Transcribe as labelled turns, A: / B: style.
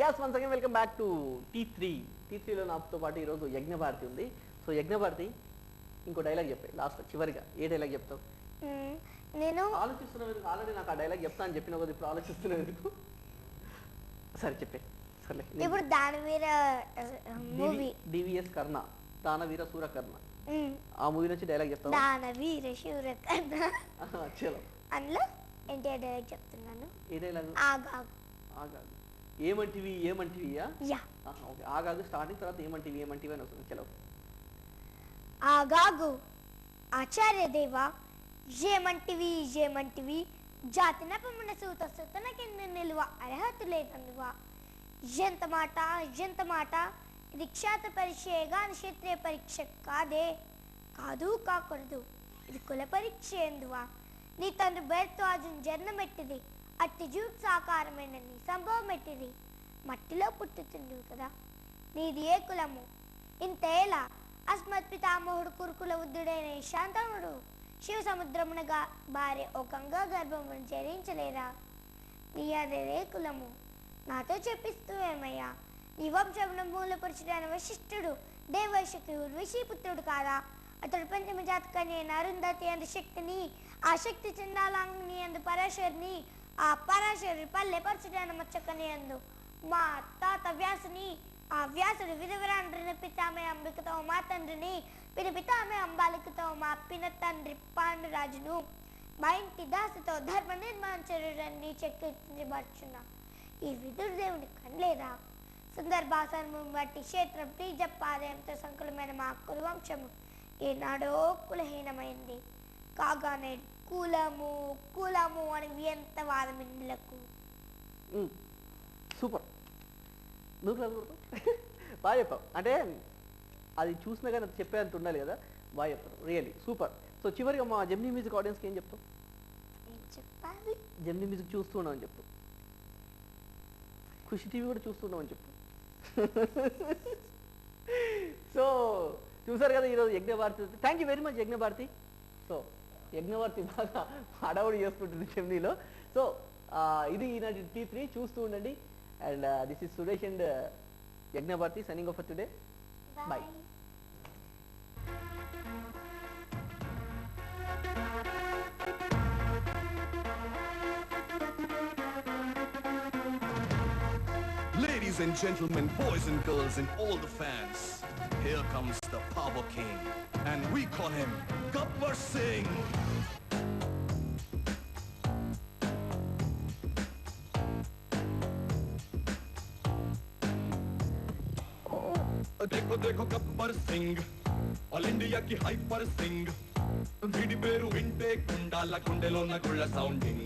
A: Yes, once again welcome back to T3. T3లో నాతో పాటు ఈరోజు యజ్ఞభారతి ఉంది. సో యజ్ఞభారతి ఇంకో డైలాగ్ చెప్పే లాస్ట్ చివరిగా ఏ డైలాగ్ చెప్తావు?
B: నేను
A: ఆలోచిస్తున్నాను, ఆల్రెడీ నాకు ఆ డైలాగ్ చెప్తా అని చెప్పిన కొద్ది ఇప్పుడు ఆలోచిస్తున్నాను. సరే చెప్పే. సరే
B: ఇప్పుడు దానవీర మూవీ
A: డివిఎస్ కర్ణ, దానవీర సూరకర్ణ, ఆ మూవీ నుంచి డైలాగ్ చెప్తావా?
B: దానవీర సూరకర్ణ
A: చలో
B: అందులో ఏంటి డైలాగ్ చెప్తున్నాను.
A: ఏ డైలాగ్?
B: ఆగాగు
A: ఆగాగు ఏమంటివి ఏమంటివియా?
B: యా
A: ఓకే, ఆగాగు స్టార్టింగ్, తర్వాత ఏమంటివి ఏమంటివి అని వస్తుంది. చలో.
B: ఆగాగు ఆచార్య దేవా, ఏమంటివి ఏమంటివి, జాతి నపమున సూత సుతన కింద నిలువ అర్హత లేదనువా. ఎంత మాట ఎంత మాట, ఇది క్షాత పరీక్షగా క్షత్రియ పరీక్ష కాదే, కాదు కాకూడదు, ఇది కుల పరీక్ష ఎందువా. నీ తండ్రి భరద్వాజుని జన్మమెట్టిది, అట్టి జూట్ సాకారమైన నీ సంభవం ఎట్టిది, మట్టిలో పుట్టుతుండవు కదా. నీది ఏ కులము ఇంతేలా, అస్మత్ పితామహుడు కురుకుల ఉద్దుడైన శాంతనుడు శివ సముద్రమునగా భార్య ఓ గంగా గర్భమును జరించలేదా. నీ అదే కులము నాతో చెప్పిస్తూ ఏమయ్యా. నీ వంశమును మూలపరుచుడైన వశిష్ఠుడు దేవైశకి ఉర్వశీపుత్రుడు కాదా. అతడు పంచమజాతకని అరుంధతి అందు శక్తిని, ఆ శక్తి చండాలాంగిని అందు పరాశరిని, ఆ పరాశరి పల్లెపరచుడైన మచ్చకని అందు మా తాత వ్యాసుని, ఆ వ్యాసుడు విధవరాండ్రిని పితామే అంబికతో మా తండ్రిని, పితామే అంబాలికతో మా పిన తండ్రి పాండురాజును, మా ఇంటి దాసుతో ధర్మ నిర్మాణచరుడని చెక్కించబడుచున్నా. ఈ విదురుదేవుని కనలేదా. సందర్భాసనము బట్టి క్షేత్రం బీజపాదయంతో సంకులమైన మా కులవంశము ఏనాడో కులహీనమైంది కాగా నేడు కులము కులము అని ఎంత వాదమిందులకు.
A: సూపర్, బాగా చెప్పావు. అంటే అది చూసినా కానీ అది చెప్పేంత ఉండాలి కదా, బాగా చెప్తారు, రియల్లీ సూపర్. సో చివరిగా మా జెమినీ మ్యూజిక్ ఆడియన్స్కి ఏం చెప్తావు?
B: ఏం చెప్పాలి?
A: జెమినీ మ్యూజిక్ చూస్తున్నావు అని చెప్పు, ఖుషి టీవీ కూడా చూస్తున్నావు అని చెప్పు. సో చూసారు కదా ఈరోజు Yagnabharati. Thank you very much Yagnabharati. So Yagnabharati బాగా హడావుడి చేసుకుంటుంది జెమినీలో. సో ఇది ఈనాటి T3 చూస్తూ ఉండండి. And this is Suresh and Yagnabharati signing off for today. Bye.
C: Ladies and gentlemen, boys and girls and all the fans, here comes the Power King, and we call him Gabbar Singh. देखो देखो Gabbar Singh, all India की hyper Singh, VD Peru विंटे गुंडाला गुंडेलो न गुళ్ళ sounding.